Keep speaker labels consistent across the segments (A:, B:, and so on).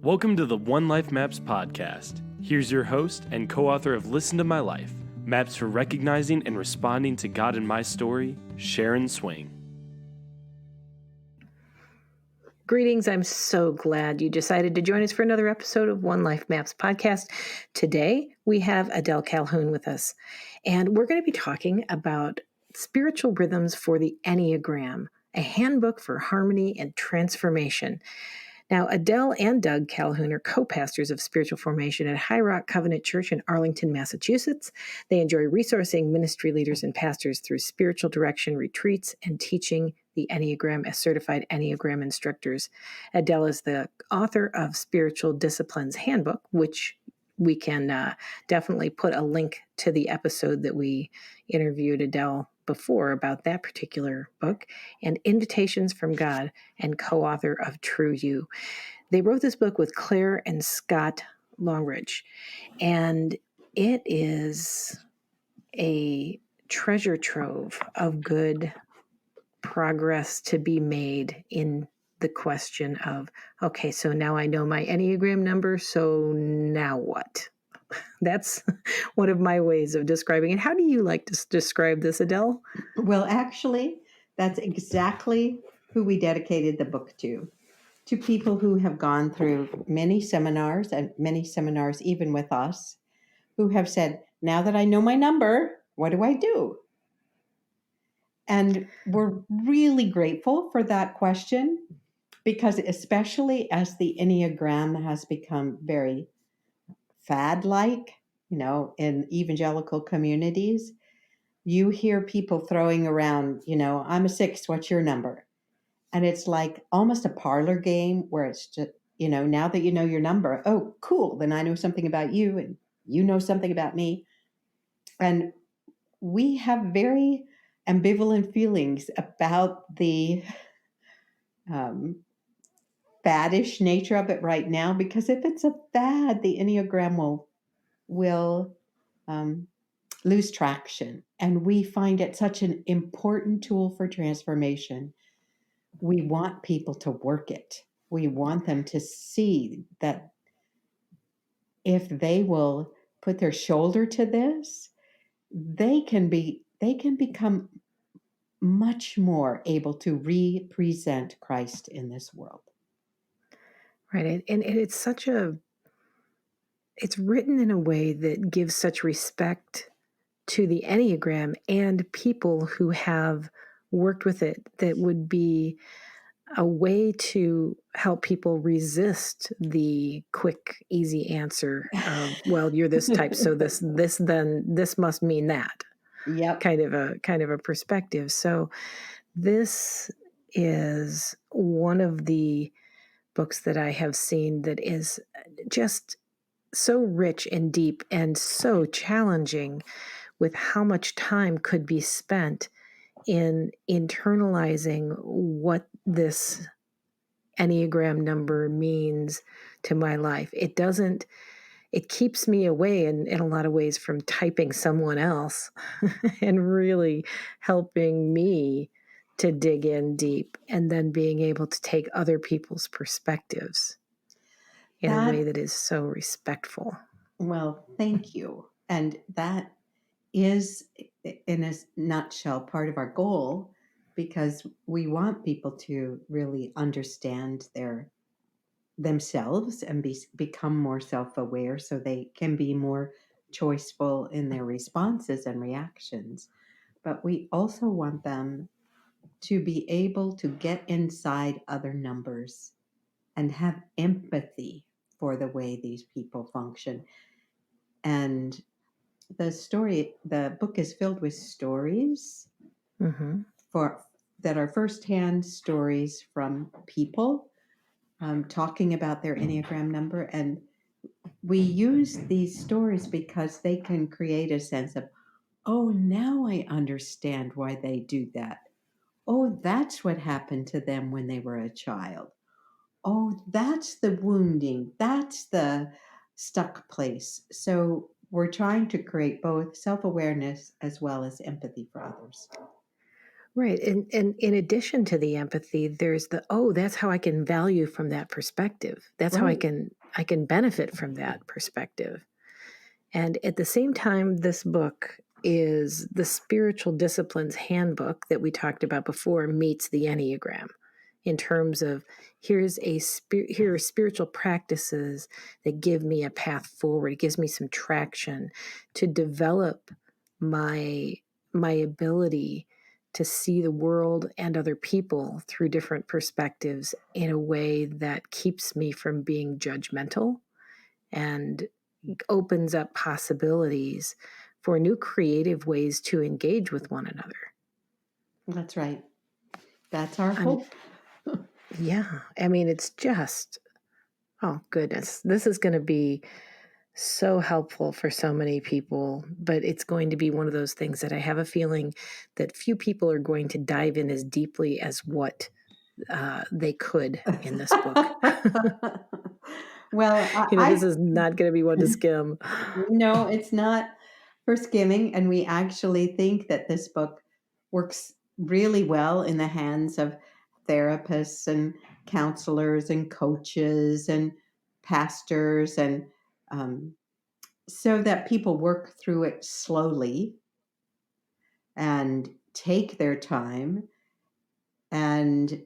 A: Welcome to the One Life Maps podcast. Here's your host and co-author of Listen to My Life, Maps for Recognizing and Responding to God in My Story, Sharon Swing.
B: Greetings. I'm so glad you decided to join us for another episode of One Life Maps podcast. Today, we have Adele Calhoun with us, and we're going to be talking about spiritual rhythms for the Enneagram, a handbook for harmony and transformation. Now, Adele and Doug Calhoun are co-pastors of spiritual formation at High Rock Covenant Church in Arlington, Massachusetts. They enjoy resourcing ministry leaders and pastors through spiritual direction retreats and teaching the Enneagram as certified Enneagram instructors. Adele is the author of Spiritual Disciplines Handbook, which we can definitely put a link to the episode that we interviewed Adele before about that particular book, and Invitations from God, and co-author of True You. They wrote this book with Clare and Scott Loughrige, and it is a treasure trove of good progress to be made in the question of, okay, so now I know my Enneagram number, so now what? That's one of my ways of describing it. How do you like to describe this, Adele?
C: Well, actually, that's exactly who we dedicated the book to people who have gone through many seminars even with us, who have said, now that I know my number, what do I do? And we're really grateful for that question, because especially as the Enneagram has become very fad-like, in evangelical communities, you hear people throwing around, I'm a 6, what's your number? And it's like almost a parlor game where it's just, now that you know your number, oh, cool, then I know something about you and you know something about me. And we have very ambivalent feelings about the faddish nature of it right now, because if it's a fad, the Enneagram will lose traction. And we find it such an important tool for transformation. We want people to work it. We want them to see that if they will put their shoulder to this, they can become much more able to represent Christ in this world.
B: Right. And it's it's written in a way that gives such respect to the Enneagram and people who have worked with it, that would be a way to help people resist the quick, easy answer of, well, you're this type, so this must mean that.
C: Yep.
B: Kind of a perspective. So this is one of the books that I have seen that is just so rich and deep and so challenging, with how much time could be spent in internalizing what this Enneagram number means to my life. It keeps me away in a lot of ways from typing someone else and really helping me to dig in deep, and then being able to take other people's perspectives in a way that is so respectful.
C: Well, thank you. And that is, in a nutshell, part of our goal, because we want people to really understand themselves and become more self-aware, so they can be more choiceful in their responses and reactions. But we also want them to be able to get inside other numbers and have empathy for the way these people function. And the book is filled with stories that are firsthand stories from people talking about their Enneagram number. And we use these stories because they can create a sense of, oh, now I understand why they do that. Oh, that's what happened to them when they were a child. Oh, that's the wounding. That's the stuck place. So we're trying to create both self-awareness as well as empathy for others.
B: Right. And in addition to the empathy, there's the, oh, that's how I can value from that perspective. That's how
C: Right.
B: I can benefit from that perspective. And at the same time, this book is the spiritual disciplines handbook that we talked about before meets the Enneagram in terms of here are spiritual practices that give me a path forward. It gives me some traction to develop my my ability to see the world and other people through different perspectives in a way that keeps me from being judgmental and opens up possibilities for new creative ways to engage with one another.
C: That's right. That's our
B: I'm,
C: hope.
B: yeah, I mean, it's just, oh goodness, this is going to be so helpful for so many people, but it's going to be one of those things that I have a feeling that few people are going to dive in as deeply as what they could in this book.
C: Well,
B: This is not going to be one to skim.
C: no, it's not for skimming. And we actually think that this book works really well in the hands of therapists and counselors and coaches and pastors, and um, so that people work through it slowly and take their time. And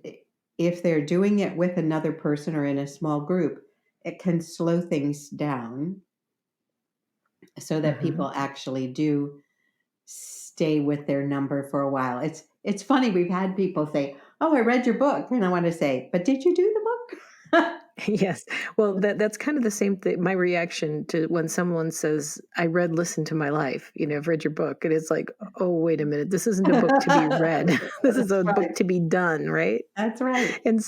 C: if they're doing it with another person or in a small group, it can slow things down so that
B: Mm-hmm.
C: people actually do stay with their number for a while. It's funny, we've had people say, "Oh, I read your book." And I want to say, "But did you do the book?"
B: Yes. Well, that's kind of the same thing. My reaction to when someone says, I listen to my life, I've read your book. And it's like, oh, wait a minute. This isn't a book to be read. This is
C: That's
B: a book
C: right.
B: to be done, right?
C: That's right.
B: And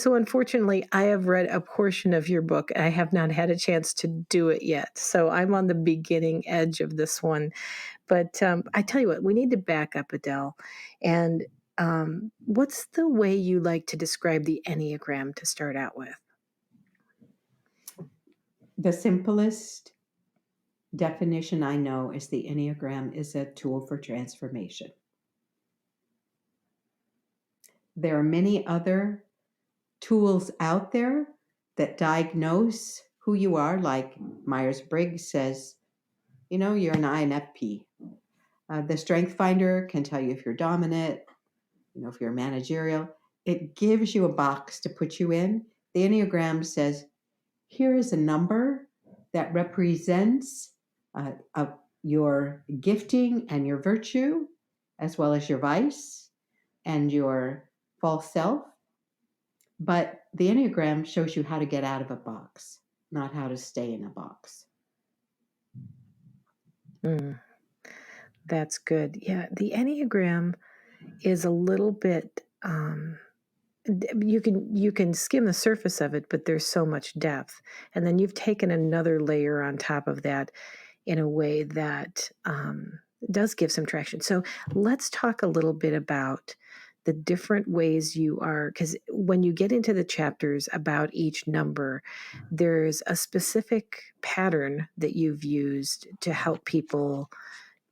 B: so unfortunately, I have read a portion of your book. I have not had a chance to do it yet. So I'm on the beginning edge of this one. But I tell you what, we need to back up, Adele. And what's the way you like to describe the Enneagram to start out with?
C: The simplest definition I know is the Enneagram is a tool for transformation. There are many other tools out there that diagnose who you are, like Myers-Briggs says, you're an INFP. The Strength Finder can tell you if you're dominant, if you're managerial. It gives you a box to put you in. The Enneagram says, here is a number that represents your gifting and your virtue, as well as your vice and your false self. But the Enneagram shows you how to get out of a box, not how to stay in a box.
B: Mm, that's good. Yeah, the Enneagram is a little bit you can skim the surface of it, but there's so much depth. And then you've taken another layer on top of that in a way that does give some traction. So let's talk a little bit about the different ways you are, because when you get into the chapters about each number, there's a specific pattern that you've used to help people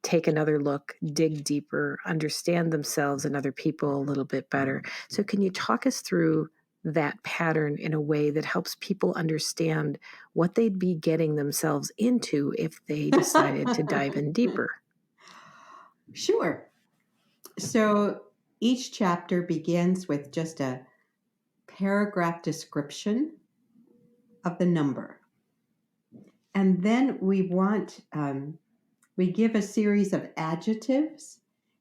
B: take another look, dig deeper, understand themselves and other people a little bit better. So, can you talk us through that pattern in a way that helps people understand what they'd be getting themselves into if they decided to dive in deeper?
C: Sure. So each chapter begins with just a paragraph description of the number. And then we give a series of adjectives,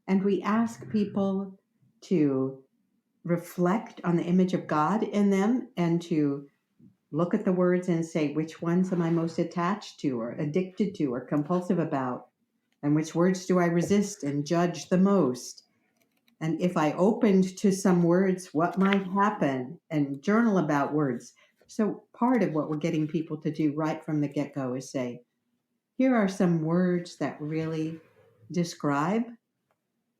C: and we ask people to reflect on the image of God in them and to look at the words and say, which ones am I most attached to or addicted to or compulsive about? And which words do I resist and judge the most? And if I opened to some words, what might happen? And journal about words. So part of what we're getting people to do right from the get-go is say, here are some words that really describe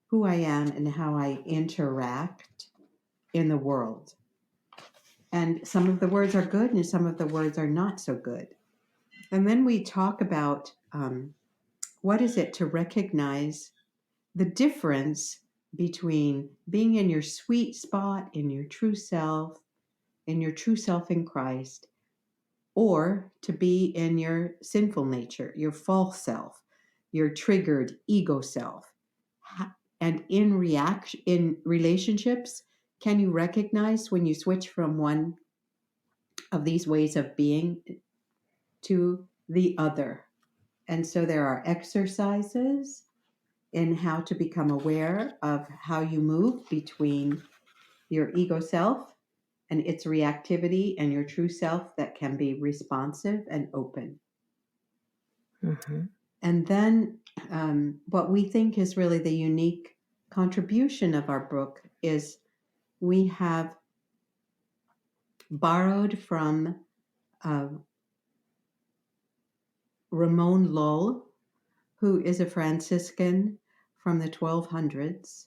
C: who I am and how I interact in the world. And some of the words are good and some of the words are not so good. And then we talk about what is it to recognize the difference between being in your sweet spot, in your true self, in Christ, or to be in your sinful nature, your false self, your triggered ego self. And in relationships, can you recognize when you switch from one of these ways of being to the other? And so there are exercises in how to become aware of how you move between your ego self and its reactivity and your true self that can be responsive and open.
B: Mm-hmm.
C: And then what we think is really the unique contribution of our book is we have borrowed from Ramon Lull, who is a Franciscan from the 1200s,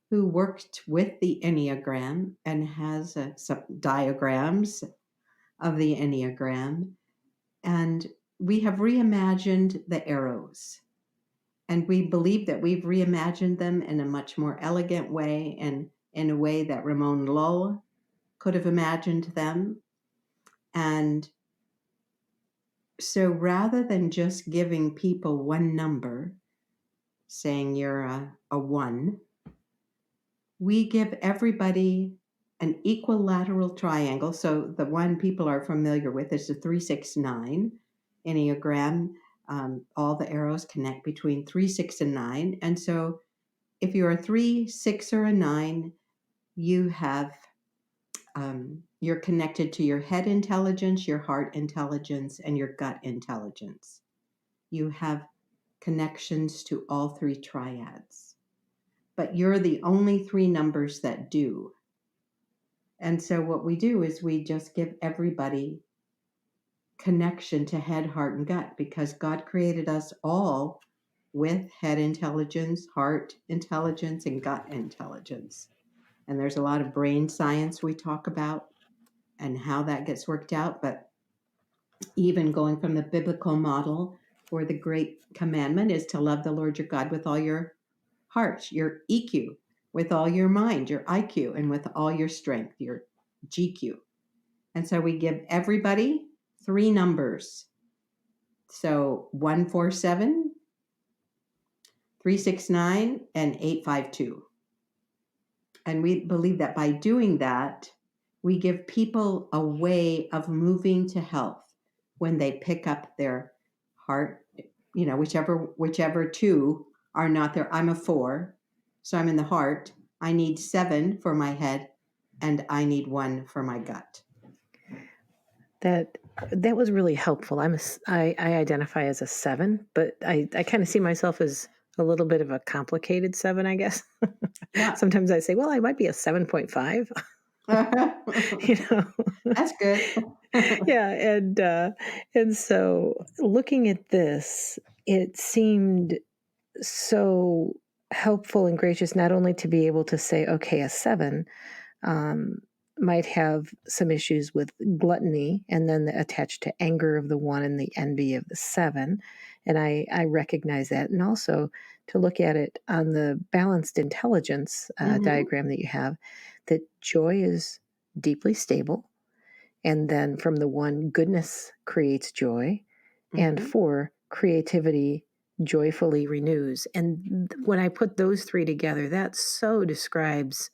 C: who worked with the Enneagram and has some diagrams of the Enneagram. And we have reimagined the arrows. And we believe that we've reimagined them in a much more elegant way and in a way that Ramon Lull could have imagined them. And so rather than just giving people one number, saying you're a 1, we give everybody an equilateral triangle. So the one people are familiar with is the 369 Enneagram. All the arrows connect between 3, 6, and 9. And so if you're a 3, 6, or a 9, you have you're connected to your head intelligence, your heart intelligence, and your gut intelligence. You have connections to all 3 triads. But you're the only 3 numbers that do. And so what we do is we just give everybody connection to head, heart, and gut, because God created us all with head intelligence, heart intelligence, and gut intelligence. And there's a lot of brain science we talk about and how that gets worked out. But even going from the biblical model, where the great commandment is to love the Lord your God with all your heart, your EQ, with all your mind, your IQ, and with all your strength, your GQ. And so we give everybody 3 numbers. So 147, 369, and 852. And we believe that by doing that, we give people a way of moving to health when they pick up their heart, whichever 2 are not there. I'm a 4, so I'm in the heart. I need 7 for my head, and I need 1 for my gut.
B: That was really helpful. I identify as a 7, but I kind of see myself as a little bit of a complicated 7, I guess.
C: Yeah.
B: Sometimes I say, well, I might be a 7.5.
C: That's good.
B: Yeah, and so looking at this, it seemed so helpful and gracious not only to be able to say, okay, a 7 might have some issues with gluttony, and then attached to anger of the 1 and the envy of the 7. And I recognize that. And also to look at it on the balanced intelligence diagram that you have, that joy is deeply stable. And then from the 1, goodness creates joy. And 4, creativity joyfully renews. And when I put those 3 together, that so describes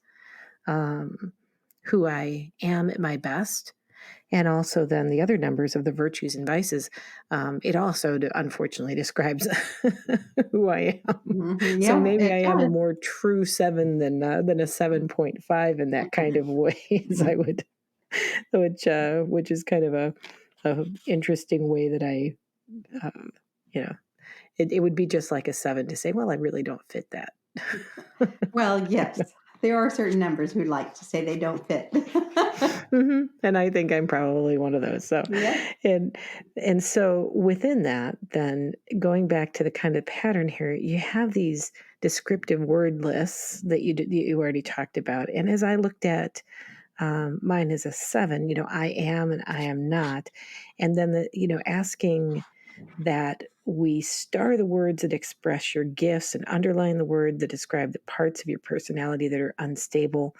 B: who I am at my best. And also then the other numbers of the virtues and vices. It also, unfortunately, describes who I am.
C: Yeah,
B: so maybe I am a more true 7 than a 7.5 in that kind of way, as I would, which is kind of a interesting way that I, it would be just like a 7 to say, well, I really don't fit that.
C: Well, yes. There are certain numbers who like to say they don't fit.
B: And I think I'm probably one of those. So,
C: yeah.
B: And so within that, then going back to the kind of pattern here, you have these descriptive word lists that you already talked about. And as I looked at mine is a 7, I am and I am not. And then asking that we star the words that express your gifts and underline the word that describe the parts of your personality that are unstable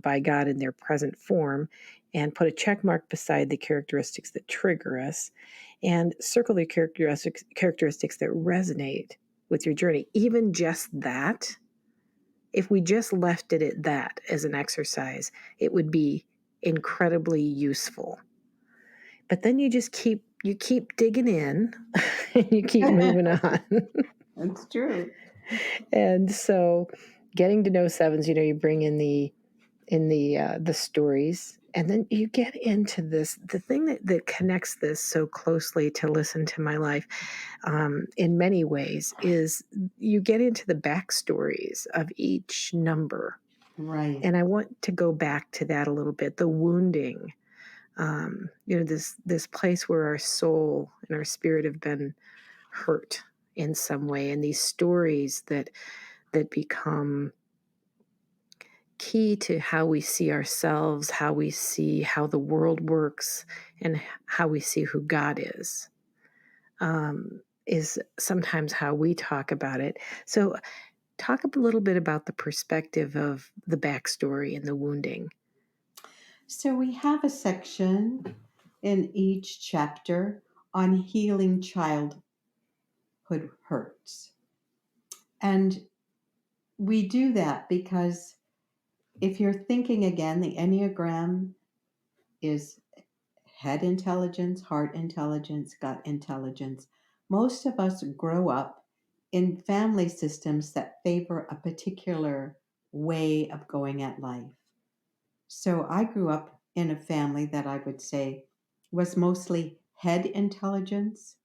B: by God in their present form, and put a check mark beside the characteristics that trigger us, and circle the characteristics that resonate with your journey. Even just that, if we just left it at that as an exercise, it would be incredibly useful. But then you keep digging in and you keep moving on.
C: That's true.
B: And so getting to know sevens, you bring in the stories, and then you get into the thing that connects this so closely to Listen to My Life in many ways is you get into the backstories of each number.
C: Right.
B: And I want to go back to that a little bit, the wounding, this place where our soul and our spirit have been hurt in some way, and these stories that become key to how we see ourselves, how we see how the world works, and how we see who God is sometimes how we talk about it. So talk a little bit about the perspective of the backstory and the wounding.
C: So we have a section in each chapter on healing childhood hurts. And we do that because if you're thinking again, the Enneagram is head intelligence, heart intelligence, gut intelligence. Most of us grow up in family systems that favor a particular way of going at life. So I grew up in a family that I would say was mostly head intelligence.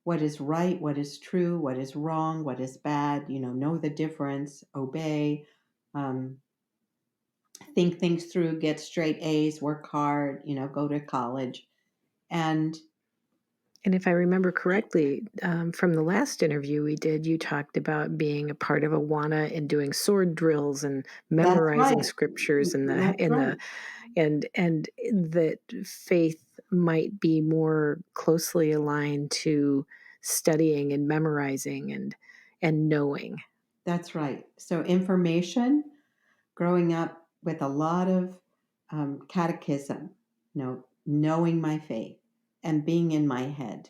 C: What is right, what is true, what is wrong, what is bad, know the difference, obey, um, think things through, get straight A's, work hard, go to college. And
B: if I remember correctly, from the last interview we did, you talked about being a part of Awana and doing sword drills and
C: that's
B: memorizing
C: right.
B: scriptures and
C: That's right.
B: and that faith might be more closely aligned to studying and memorizing and knowing.
C: That's right. So information, growing up with a lot of catechism, knowing my faith and being in my head.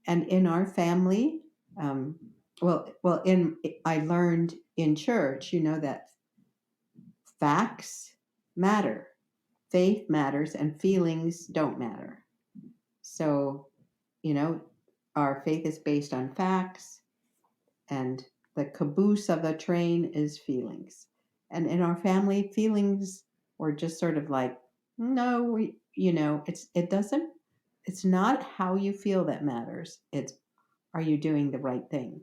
C: And in our family, um, I learned in church, that facts matter, faith matters, and feelings don't matter. So, you know, our faith is based on facts, and the caboose of a train is feelings. And in our family, feelings were just sort of like, no, it's not how you feel that matters. It's, are you doing the right thing?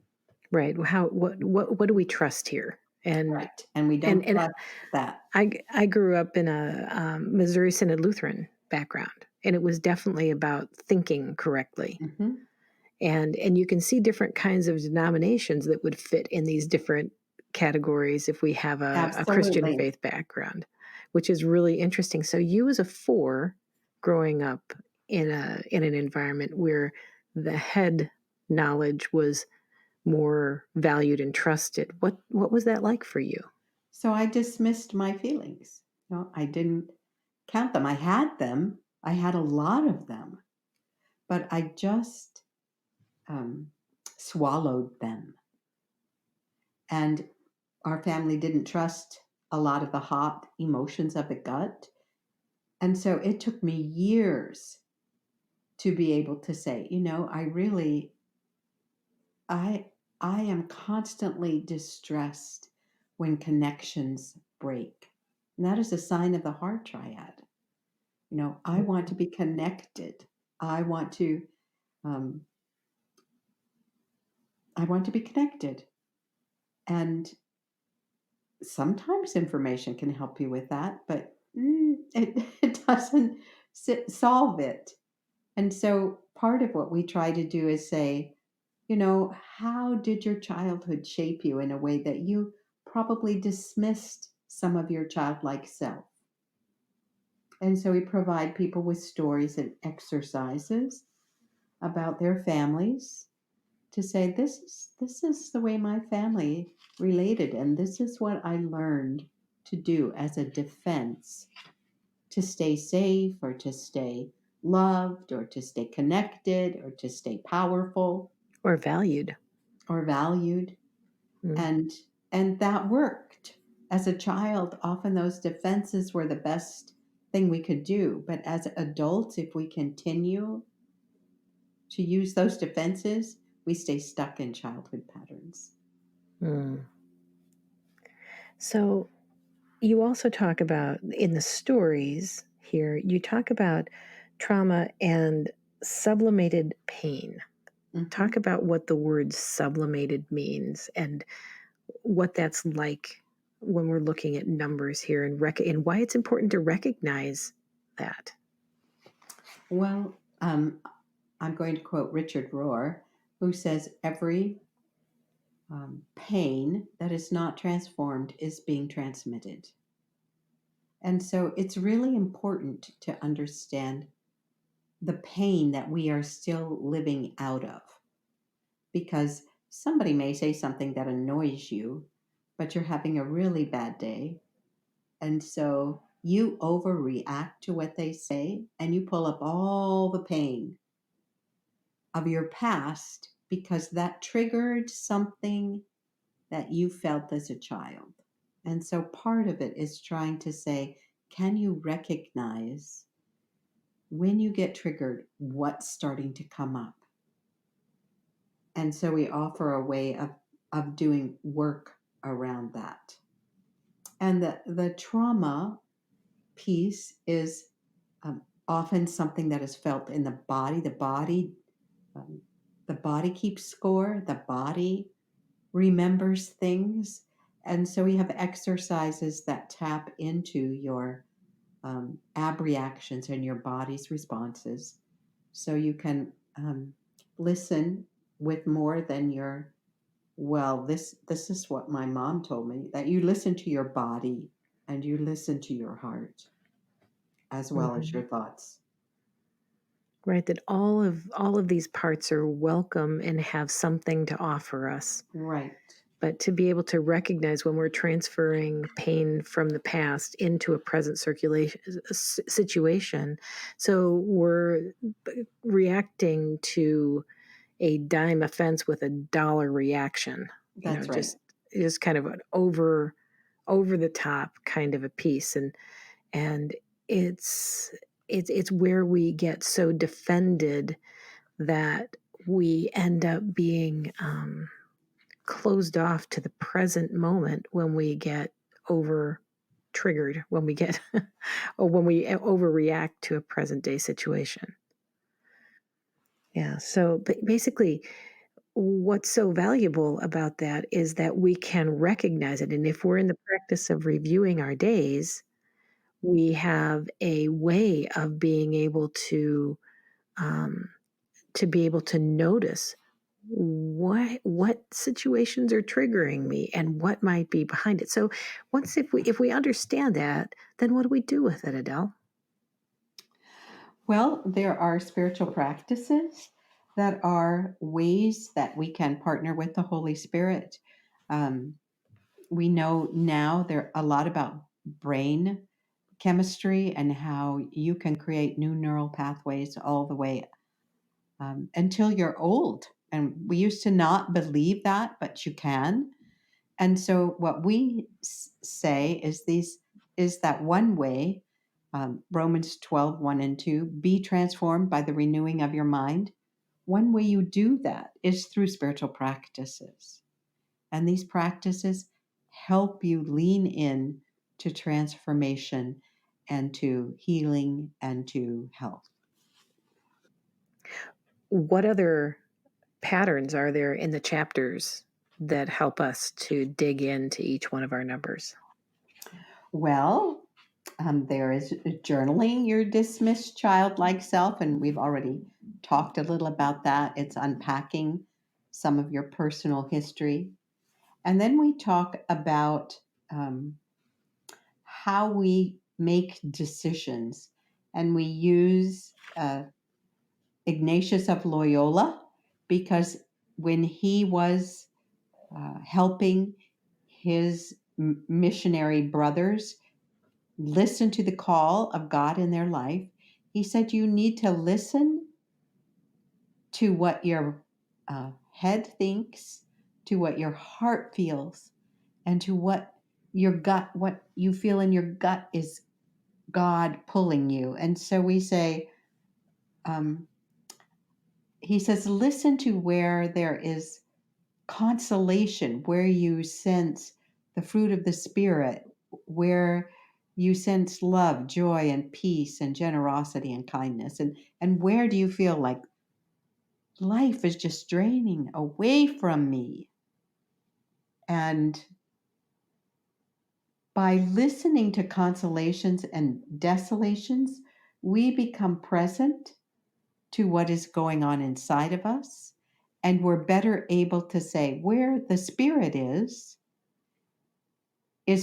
B: Right. What do we trust here?
C: Correct. And we don't
B: And
C: trust that.
B: I grew up in a Missouri Synod Lutheran background, and it was definitely about thinking correctly.
C: Mm-hmm.
B: And you can see different kinds of denominations that would fit in these different categories if we have a Christian
C: Absolutely.
B: faith background, which is really interesting. So you as a 4 growing up in an environment where the head knowledge was more valued and trusted. What was that like for you?
C: So I dismissed my feelings. I didn't count them. I had them. I had a lot of them, but I just swallowed them. And our family didn't trust a lot of the hot emotions of the gut. And so it took me years to be able to say, I I am constantly distressed when connections break. And that is a sign of the heart triad. I want to be connected. I want to um, I want to be connected. And sometimes information can help you with that, but it doesn't solve it. And so part of what we try to do is say, how did your childhood shape you in a way that you probably dismissed some of your childlike self? And so we provide people with stories and exercises about their families, to say, this is the way my family related, and this is what I learned to do as a defense to stay safe, or to stay loved, or to stay connected, or to stay powerful
B: Or valued.
C: or valued.
B: Mm.
C: And that worked. As a child, often those defenses were the best thing we could do. But as adults, if we continue to use those defenses, we stay stuck in childhood patterns.
B: Mm. So you also talk about, in the stories here, you talk about trauma and sublimated pain. Talk about what the word sublimated means and what that's like when we're looking at numbers here, and why it's important to recognize that.
C: Well, I'm going to quote Richard Rohr, who says every pain that is not transformed is being transmitted. And so it's really important to understand the pain that we are still living out of, because somebody may say something that annoys you, but you're having a really bad day. And so you overreact to what they say, and you pull up all the pain of your past because that triggered something that you felt as a child. And so part of it is trying to say, can you recognize when you get triggered, what's starting to come up? And so we offer a way of doing work around that. And the trauma piece is often something that is felt in the body. Um, the body keeps score. The body remembers things. And so we have exercises that tap into your ab reactions and your body's responses. So you can listen with more than your, well, this is what my mom told me, that you listen to your body and you listen to your heart as well as your thoughts.
B: Right, that all of these parts are welcome and have something to offer us.
C: Right.
B: But to be able to recognize when we're transferring pain from the past into a present situation, so we're reacting to a dime offense with a dollar reaction.
C: That's right.
B: Just kind of an over the top kind of a piece, and it's where we get so defended that we end up being closed off to the present moment when we get over triggered, when we get or when we overreact to a present day situation. Yeah. So basically, what's so valuable about that is that we can recognize it. And if we're in the practice of reviewing our days, we have a way of being able um, to be able to notice what situations are triggering me and what might be behind it. So if we understand that, then what do we do with it, Adele?
C: Well, there are spiritual practices that are ways that we can partner with the Holy Spirit. We know now there a lot about brain chemistry and how you can create new neural pathways all the way until you're old. And we used to not believe that, but you can. And so what we say is that one way, Romans 12, 1 and 2, be transformed by the renewing of your mind. One way you do that is through spiritual practices. And these practices help you lean in to transformation and to healing and to health.
B: What other patterns are there in the chapters that help us to dig into each one of our numbers?
C: Well, there is journaling your dismissed childlike self, and we've already talked a little about that. It's unpacking some of your personal history. And then we talk about how we make decisions, and we use Ignatius of Loyola, because when he was helping his missionary brothers listen to the call of God in their life, he said, you need to listen to what your head thinks, to what your heart feels, and to what what you feel in your gut is God pulling you. And so we say, um, he says, listen to where there is consolation, where you sense the fruit of the Spirit, where you sense love, joy, and peace, and generosity and kindness. And where do you feel like life is just draining away from me? And by listening to consolations and desolations, we become present to what is going on inside of us. And we're better able to say, where the Spirit is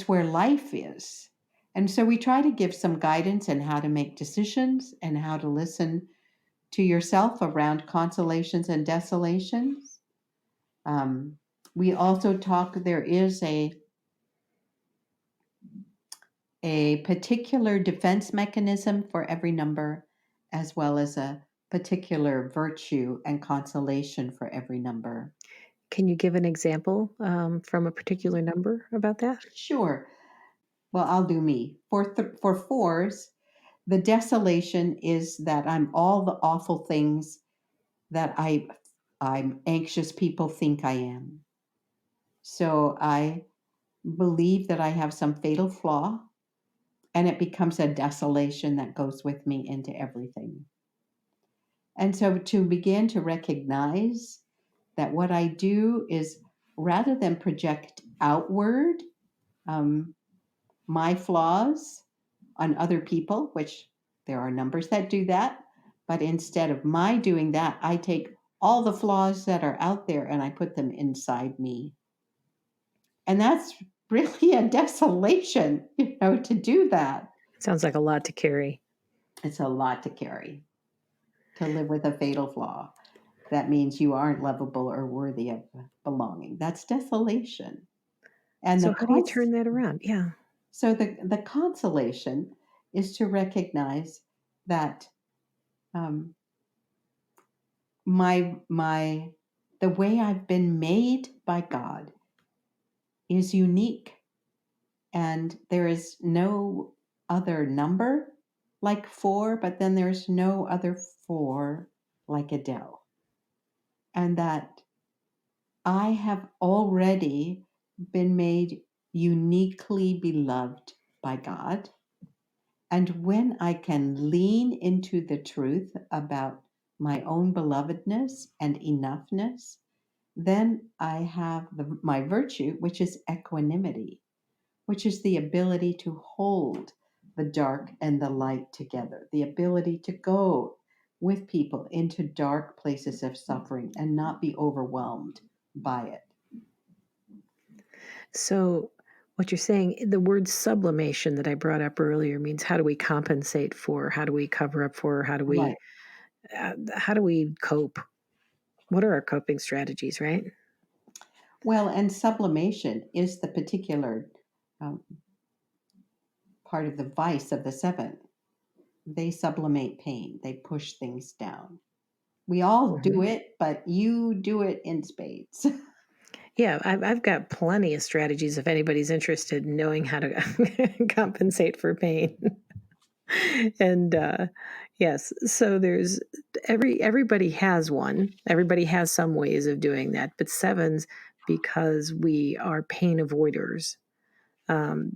C: where life is. And so we try to give some guidance on how to make decisions and how to listen to yourself around consolations and desolations. We also talk, there is a particular defense mechanism for every number, as well as a particular virtue and consolation for every number.
B: Can you give an example from a particular number about that?
C: Sure. Well, I'll do me. For fours, the desolation is that I'm all the awful things that I'm anxious people think I am. So I believe that I have some fatal flaw, and it becomes a desolation that goes with me into everything. And so to begin to recognize that what I do is, rather than project outward my flaws on other people, which there are numbers that do that, but instead of my doing that, I take all the flaws that are out there and I put them inside me. And that's really a desolation, to do that.
B: Sounds like a lot to carry.
C: It's a lot to carry, to live with a fatal flaw. That means you aren't lovable or worthy of belonging. That's desolation. And
B: So how do you turn that around? Yeah.
C: so the consolation is to recognize that my the way I've been made by God is unique, and there is no other number like 4, but then there's no other 4 like Adele. And that I have already been made uniquely beloved by God. And when I can lean into the truth about my own belovedness and enoughness, then I have my virtue, which is equanimity, which is the ability to hold the dark and the light together, the ability to go with people into dark places of suffering and not be overwhelmed by it.
B: So what you're saying, the word sublimation that I brought up earlier means how do we compensate for, how do we cover up for, how do
C: Right.
B: we cope? What are our coping strategies, right?
C: Well, and sublimation is the particular part of the vice of the 7. They sublimate pain, they push things down. We all do it, but you do it in spades.
B: Yeah, I've got plenty of strategies if anybody's interested in knowing how to compensate for pain. And yes, so there's everybody has one. Everybody has some ways of doing that, but 7s, because we are pain avoiders,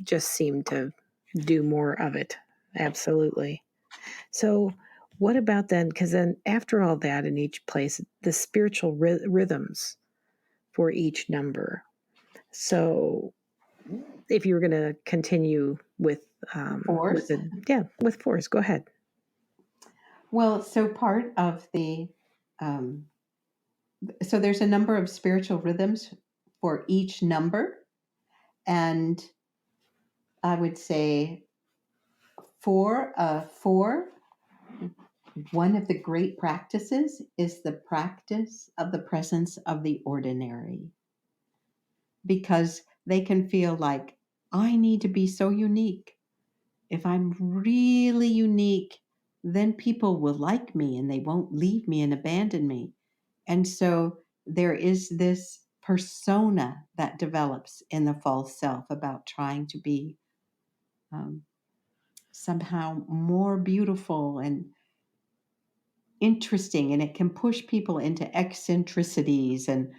B: just seem to do more of it. Absolutely. So, what about then? Because then, after all that, in each place, the spiritual rhythms for each number. So, if you were going to continue with
C: Fours.
B: with 4s, go ahead.
C: Well, so part of so there's a number of spiritual rhythms for each number, and I would say 4 one of the great practices is the practice of the presence of the ordinary, because they can feel like, I need to be so unique. If I'm really unique, then people will like me and they won't leave me and abandon me. And so there is this persona that develops in the false self about trying to be um, somehow more beautiful and interesting. And it can push people into eccentricities and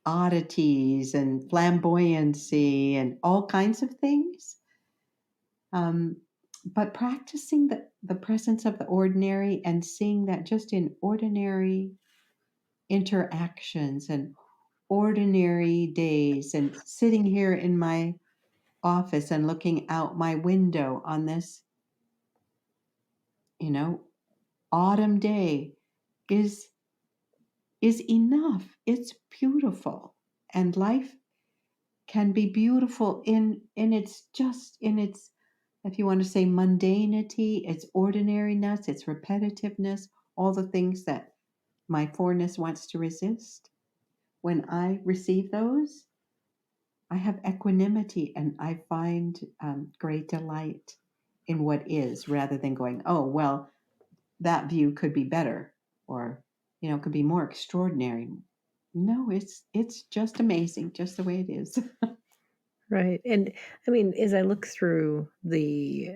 C: oddities and flamboyancy and all kinds of things. But practicing the presence of the ordinary and seeing that just in ordinary interactions and ordinary days, and sitting here in my office and looking out my window on this, autumn day is enough. It's beautiful. And life can be beautiful in its, if you want to say, mundanity, its ordinariness, its repetitiveness, all the things that my fourness wants to resist. When I receive those, I have equanimity and I find great delight in what is, rather than going, oh, well, that view could be better, or, could be more extraordinary. No, it's just amazing, just the way it is.
B: Right. And I mean, as I look through the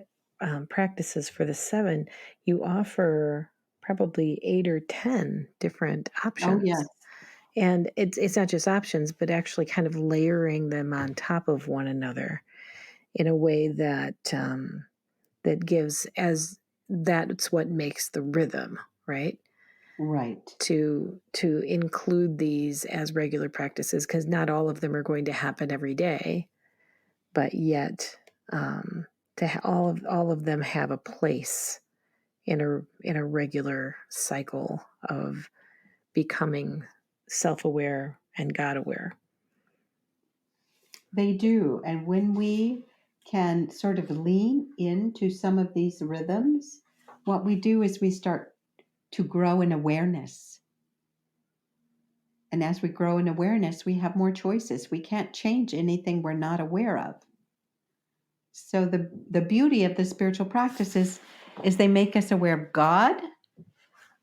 B: practices for the 7, you offer probably 8 or 10 different
C: Oh,
B: options.
C: yes.
B: And it's not just options, but actually kind of layering them on top of one another in a way that that gives, as that's what makes the rhythm, right?
C: Right.
B: To include these as regular practices, because not all of them are going to happen every day, but yet all of them have a place in a regular cycle of becoming self-aware and God-aware.
C: They do. And when we can sort of lean into some of these rhythms, what we do is we start to grow in awareness. And as we grow in awareness, we have more choices. We can't change anything we're not aware of. So the beauty of the spiritual practices is they make us aware of God,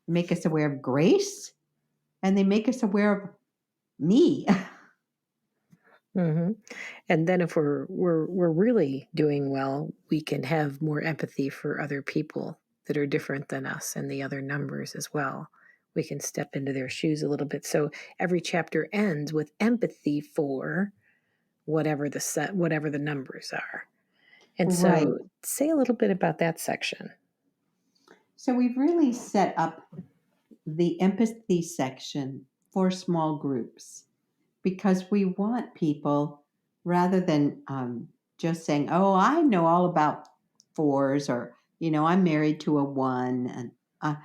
C: make us aware of grace, and they make us aware of me.
B: Mm-hmm. And then if we're really doing well, we can have more empathy for other people that are different than us and the other numbers as well. We can step into their shoes a little bit. So every chapter ends with empathy for whatever the numbers are. And
C: Right.
B: so say a little bit about that section.
C: So we've really set up the empathy section for small groups, because we want people, rather than just saying, oh, I know all about 4s, or, I'm married to a 1, and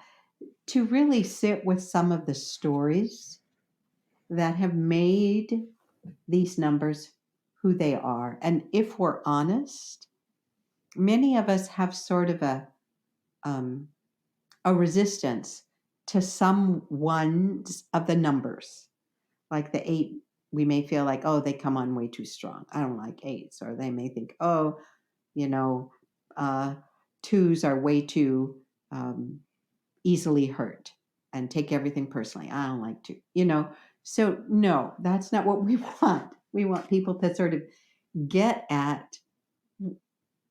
C: to really sit with some of the stories that have made these numbers who they are. And if we're honest, many of us have sort of a resistance to some ones of the numbers. Like the 8, we may feel like, oh, they come on way too strong. I don't like 8s. Or they may think, oh, you know, 2s are way too easily hurt and take everything personally. I don't like to, So, no, that's not what we want. We want people to sort of get at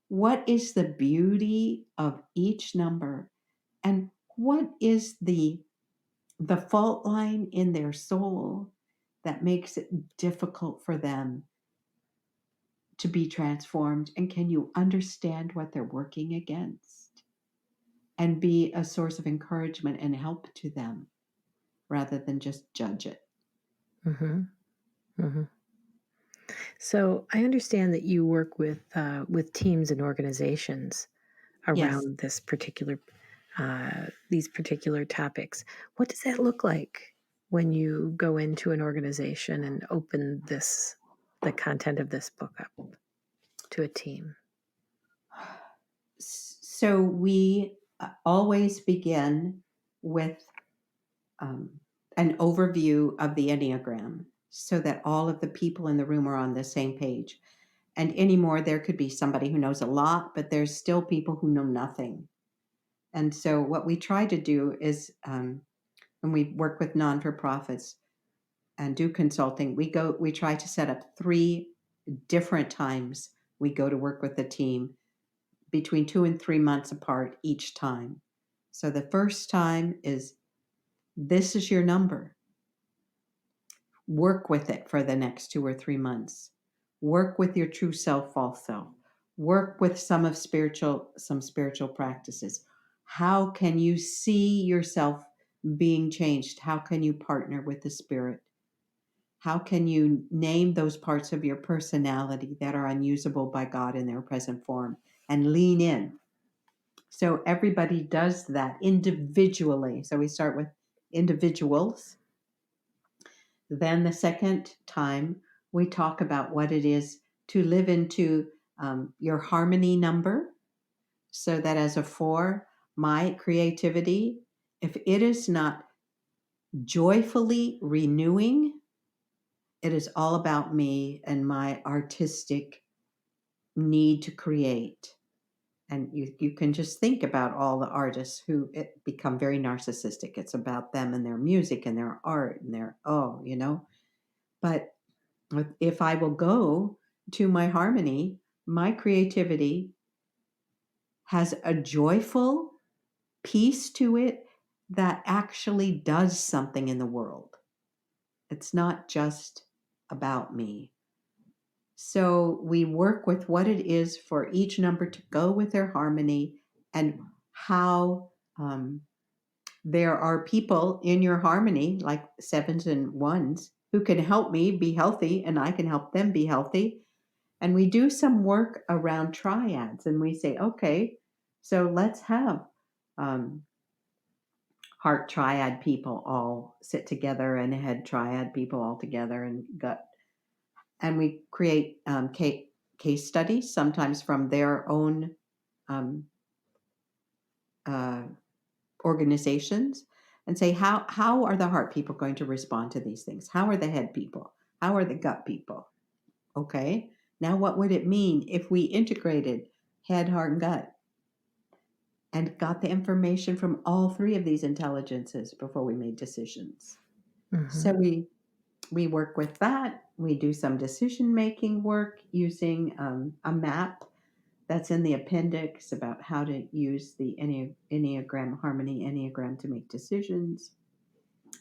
C: what is the beauty of each number, and what is the fault line in their soul that makes it difficult for them to be transformed, and can you understand what they're working against and be a source of encouragement and help to them rather than just judge it.
B: Mm-hmm. Mm-hmm. So I understand that you work with teams and organizations
C: Yes.
B: around these particular topics. What does that look like when you go into an organization and open the content of this book up to a team?
C: So we always begin with an overview of the Enneagram so that all of the people in the room are on the same page. And anymore, there could be somebody who knows a lot, but there's still people who know nothing. And so what we try to do is when we work with non-for-profits and do consulting, we try to set up 3 different times we go to work with the team between 2 and 3 months apart each time. So the first time is, this is your number. Work with it for the next 2 or 3 months. Work with your true self, false self. Work with some spiritual practices. How can you see yourself being changed? How can you partner with the Spirit? How can you name those parts of your personality that are unusable by God in their present form and lean in? So everybody does that individually. So we start with individuals. Then the second time, we talk about what it is to live into your harmony number. So that as a 4, my creativity, if it is not joyfully renewing, it is all about me and my artistic need to create. And you can just think about all the artists who become very narcissistic. It's about them and their music and their art and their, But if I will go to my harmony, my creativity has a joyful piece to it that actually does something in the world. It's not just about me. So we work with what it is for each number to go with their harmony and how there are people in your harmony, like 7s and 1s, who can help me be healthy and I can help them be healthy. And we do some work around triads and we say, okay, so let's have heart triad people all sit together and head triad people all together and gut. And we create case studies, sometimes from their own organizations, and say, how are the heart people going to respond to these things? How are the head people? How are the gut people? Okay, now what would it mean if we integrated head, heart, and gut and got the information from all 3 of these intelligences before we made decisions?
B: Mm-hmm.
C: So we work with that. We do some decision-making work using a map that's in the appendix about how to use the Enneagram, Harmony Enneagram to make decisions.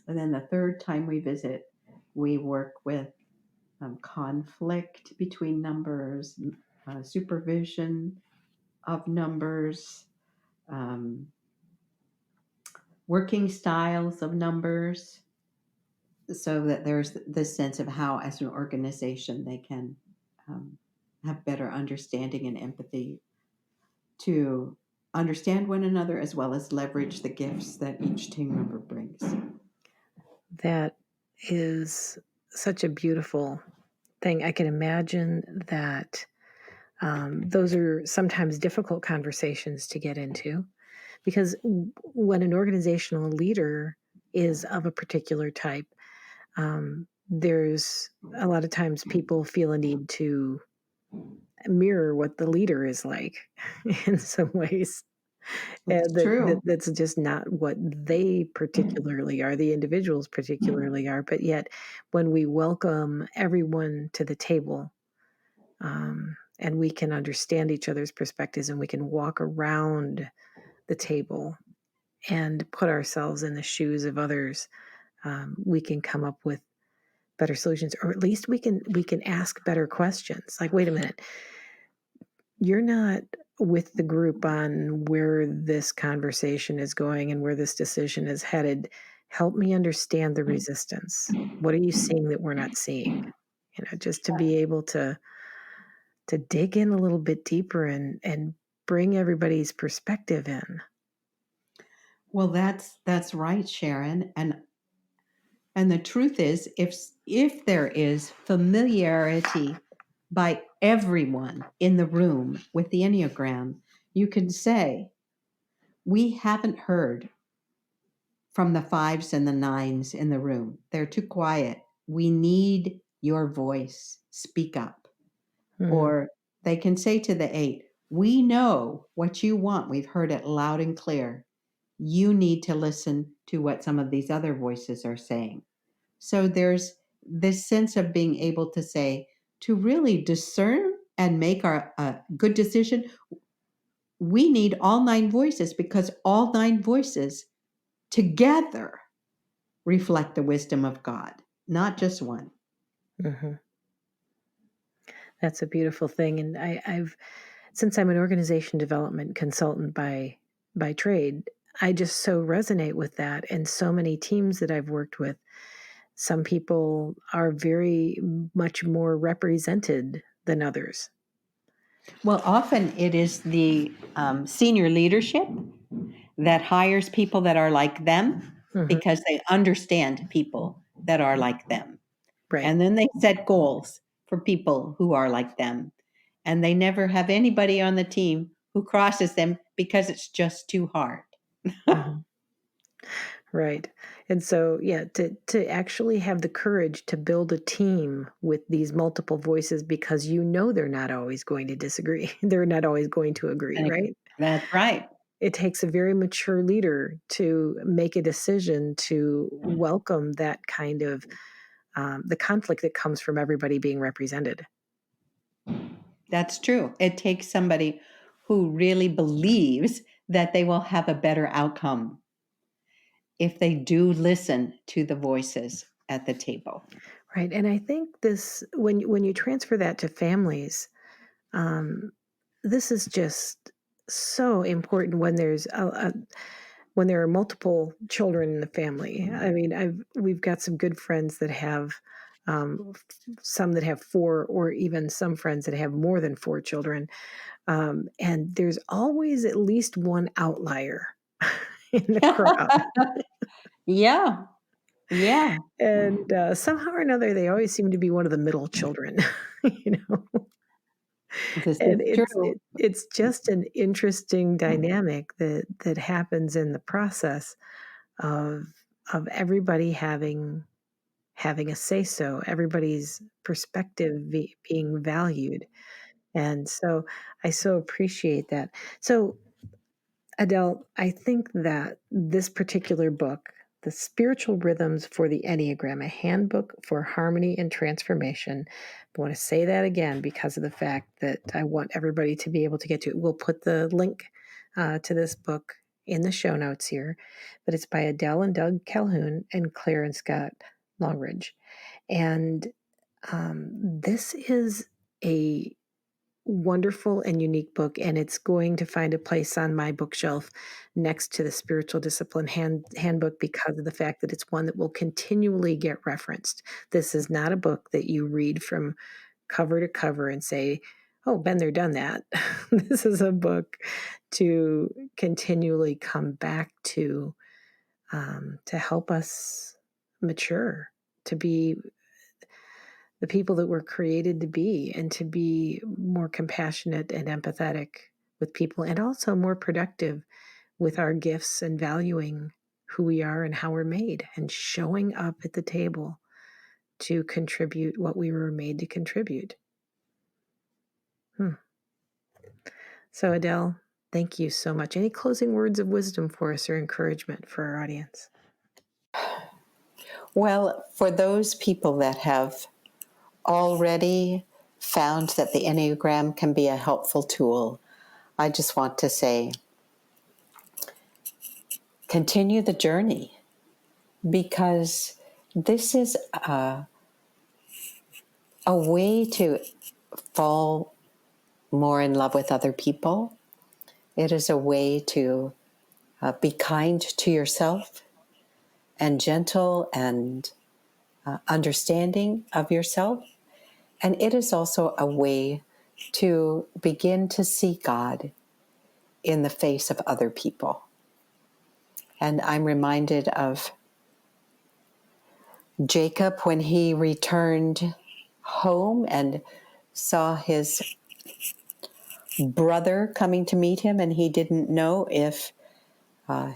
C: And then the third time we visit, we work with conflict between numbers, supervision of numbers, working styles of numbers, so that there's this sense of how, as an organization, they can have better understanding and empathy to understand one another, as well as leverage the gifts that each team member brings.
B: That is such a beautiful thing. I can imagine that those are sometimes difficult conversations to get into, because when an organizational leader is of a particular type, there's a lot of times people feel a need to mirror what the leader is like in some ways.
C: It's
B: And
C: true.
B: that's just not what they particularly are, the individuals particularly are. But yet, when we welcome everyone to the table, and we can understand each other's perspectives and we can walk around the table and put ourselves in the shoes of others, we can come up with better solutions, or at least we can ask better questions. Like, wait a minute, you're not with the group on where this conversation is going and where this decision is headed. Help me understand the resistance. What are you seeing that we're not seeing? Just to be able to dig in a little bit deeper and bring everybody's perspective in.
C: Well, that's right, Sharon. And the truth is, if there is familiarity by everyone in the room with the Enneagram, you can say, we haven't heard from the 5s and the 9s in the room. They're too quiet. We need your voice. Speak up. Or they can say to the 8, we know what you want. We've heard it loud and clear. You need to listen to what some of these other voices are saying. So there's this sense of being able to say, to really discern and make a good decision, we need all 9 voices, because all 9 voices together reflect the wisdom of God, not just one.
B: Mm-hmm. That's a beautiful thing. And I've, since I'm an organization development consultant by trade, I just so resonate with that. And so many teams that I've worked with, some people are very much more represented than others.
C: Well, often it is the senior leadership that hires people that are like them, because they understand people that are like them.
B: Right.
C: And then they set goals for people who are like them. And they never have anybody on the team who crosses them, because it's just too hard.
B: Right. And so, yeah, to actually have the courage to build a team with these multiple voices, because they're not always going to disagree. They're not always going to agree, right?
C: That's right.
B: It takes a very mature leader to make a decision to welcome that kind of the conflict that comes from everybody being represented.
C: That's true. It takes somebody who really believes that they will have a better outcome if they do listen to the voices at the table.
B: Right. And I think this, when you transfer that to families, this is just so important when there's when there are multiple children in the family. I mean, we've got some good friends that have some that have 4, or even some friends that have more than 4 children. And there's always at least one outlier in the crowd.
C: Yeah. Yeah.
B: And somehow or another, they always seem to be one of the middle children, you know.
C: This
B: And
C: is true.
B: it's just an interesting dynamic that happens in the process of everybody having a say so, everybody's perspective being valued. And so I so appreciate that. So Adele, I think that this particular book, The Spiritual Rhythms for the Enneagram, a handbook for harmony and transformation. I want to say that again because of the fact that I want everybody to be able to get to it. We'll put the link to this book in the show notes here, but it's by Adele and Doug Calhoun and Clare and Scott Loughrige. And this is a wonderful and unique book, and it's going to find a place on my bookshelf next to the Spiritual Discipline Handbook, because of the fact that it's one that will continually get referenced. This is not a book that you read from cover to cover and say, oh, been there, done that. This is a book to continually come back to help us mature, to be the people that we're created to be, and to be more compassionate and empathetic with people, and also more productive with our gifts, and valuing who we are and how we're made, and showing up at the table to contribute what we were made to contribute. So Adele, thank you so much. Any closing words of wisdom for us, or encouragement for our audience?
C: Well, for those people that have already found that the Enneagram can be a helpful tool, I just want to say, continue the journey, because this is a way to fall more in love with other people. It is a way to be kind to yourself, and gentle and understanding of yourself. And it is also a way to begin to see God in the face of other people. And I'm reminded of Jacob when he returned home and saw his brother coming to meet him, and he didn't know if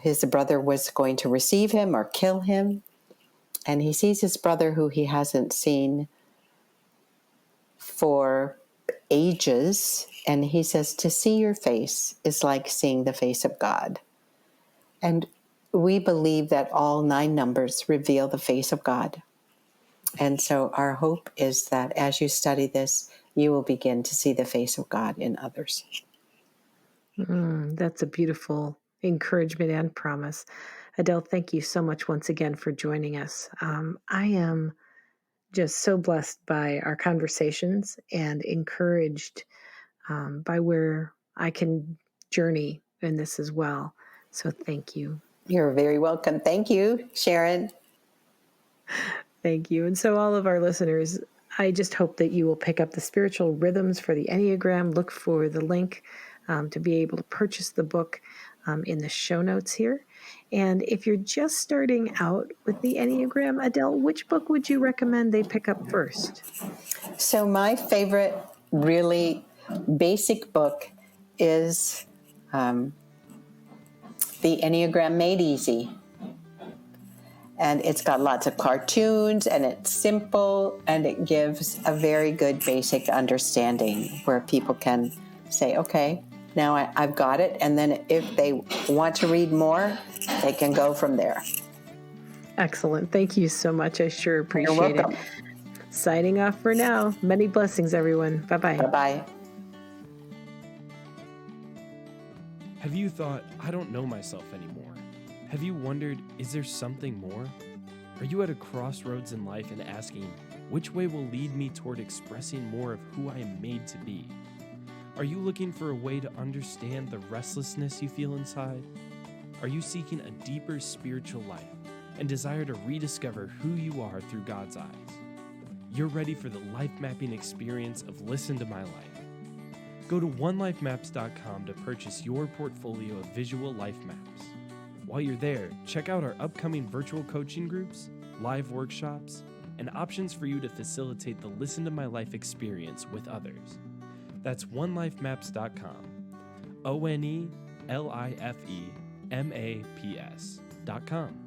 C: his brother was going to receive him or kill him. And he sees his brother, who he hasn't seen for ages. And he says, to see your face is like seeing the face of God. And we believe that all 9 numbers reveal the face of God. And so our hope is that as you study this, you will begin to see the face of God in others.
B: That's a beautiful encouragement and promise. Adele, thank you so much once again for joining us. I am just so blessed by our conversations and encouraged by where I can journey in this as well. So thank you.
C: You're very welcome. Thank you, Sharon.
B: Thank you. And so all of our listeners, I just hope that you will pick up the spiritual rhythms for the Enneagram. Look for the link to be able to purchase the book in the show notes here. And if you're just starting out with the Enneagram, Adele, which book would you recommend they pick up first?
C: So my favorite, really basic book is The Enneagram Made Easy. And it's got lots of cartoons, and it's simple, and it gives a very good basic understanding where people can say, okay, now I've got it. And then if they want to read more, they can go from there.
B: Excellent. Thank you so much. I sure appreciate
C: You're welcome.
B: it. Signing off for now. Many blessings, everyone. Bye-bye.
C: Bye-bye.
A: Have you thought, I don't know myself anymore? Have you wondered, is there something more? Are you at a crossroads in life and asking, which way will lead me toward expressing more of who I am made to be? Are you looking for a way to understand the restlessness you feel inside? Are you seeking a deeper spiritual life and desire to rediscover who you are through God's eyes? You're ready for the life mapping experience of Listen to My Life. Go to onelifemaps.com to purchase your portfolio of visual life maps. While you're there, check out our upcoming virtual coaching groups, live workshops, and options for you to facilitate the Listen to My Life experience with others. That's onelifemaps.com. onelifemaps.com.